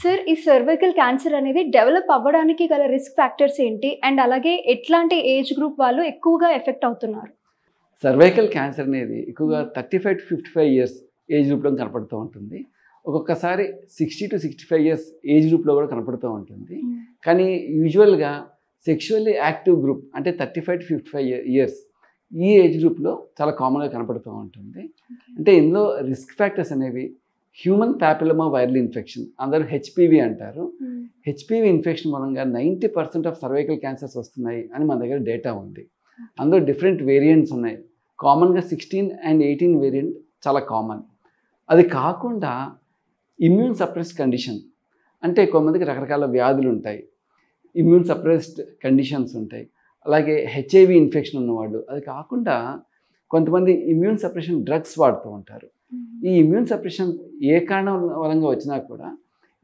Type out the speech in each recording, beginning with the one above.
Sir ఈ cervical cancer అనేది develop అవ్వడానికి గల రిస్క్ ఫ్యాక్టర్స్ ఏంటి? అండ్ అలాగే ఎట్లాంటి ఏజ్ గ్రూప్ వాళ్ళు ఎక్కువగా ఎఫెక్ట్ అవుతున్నారు? సర్వైకల్ క్యాన్సర్ అనేది ఎక్కువగా 35 to 55 ఇయర్స్ ఏజ్ గ్రూప్లో కనపడుతూ ఉంటుంది. ఒక్కొక్కసారి 60 to 65 ఇయర్స్ ఏజ్ గ్రూప్లో కూడా కనపడుతూ ఉంటుంది. కానీ యూజువల్గా సెక్షువల్లీ యాక్టివ్ గ్రూప్ అంటే 35 to 55 ఇయర్స్ ఈ ఏజ్ గ్రూప్లో చాలా కామన్గా కనపడుతూ ఉంటుంది. అంటే ఇందులో రిస్క్ ఫ్యాక్టర్స్ అనేవి హ్యూమన్ ప్యాపిలోమా వైరల్ ఇన్ఫెక్షన్, అందరూ హెచ్పివి అంటారు. హెచ్పివి ఇన్ఫెక్షన్ మూలంగా 90% ఆఫ్ సర్వైకల్ క్యాన్సర్స్ వస్తున్నాయి అని మన దగ్గర డేటా ఉంది. అందులో డిఫరెంట్ వేరియంట్స్ ఉన్నాయి. కామన్గా 16 and 18 వేరియంట్ చాలా కామన్. అది కాకుండా ఇమ్యూన్ సప్రెస్డ్ కండిషన్ అంటే కొంతమందికి రకరకాల వ్యాధులు ఉంటాయి, ఇమ్యూన్ సప్రెస్డ్ కండిషన్స్ ఉంటాయి. అలాగే హెచ్ఐవి ఇన్ఫెక్షన్ ఉన్నవాళ్ళు, అది కాకుండా కొంతమంది ఇమ్యూన్ సప్రెషన్ డ్రగ్స్ వాడుతూ ఉంటారు. ఈ ఇమ్యూన్ సప్రెషన్ ఏ కారణం వలంగా వచ్చినా కూడా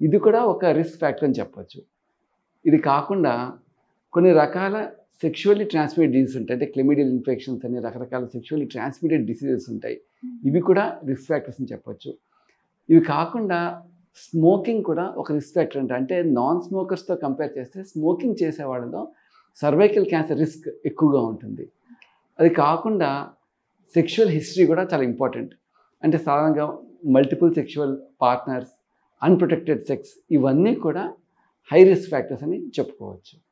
ఇది కూడా ఒక రిస్క్ ఫ్యాక్టర్ అని చెప్పచ్చు. ఇది కాకుండా కొన్ని రకాల సెక్షువల్లీ ట్రాన్స్మిటెడ్ డిసీజెస్ ఉంటాయి, అంటే క్లెమిడియల్ ఇన్ఫెక్షన్స్ అని రకరకాల సెక్షువల్లీ ట్రాన్స్మిటెడ్ డిసీజెస్ ఉంటాయి. ఇవి కూడా రిస్క్ ఫ్యాక్టర్స్ అని చెప్పచ్చు. ఇవి కాకుండా స్మోకింగ్ కూడా ఒక రిస్క్ ఫ్యాక్టర్ అంటే నాన్ స్మోకర్స్తో కంపేర్ చేస్తే స్మోకింగ్ చేసే వాళ్ళలో సర్వైకల్ క్యాన్సర్ రిస్క్ ఎక్కువగా ఉంటుంది. అది కాకుండా సెక్షువల్ హిస్టరీ కూడా చాలా ఇంపార్టెంట్. అంటే సాధారణంగా multiple sexual partners, unprotected sex, ఇవన్నీ కూడా హై రిస్క్ ఫ్యాక్టర్స్ అని చెప్పుకోవచ్చు.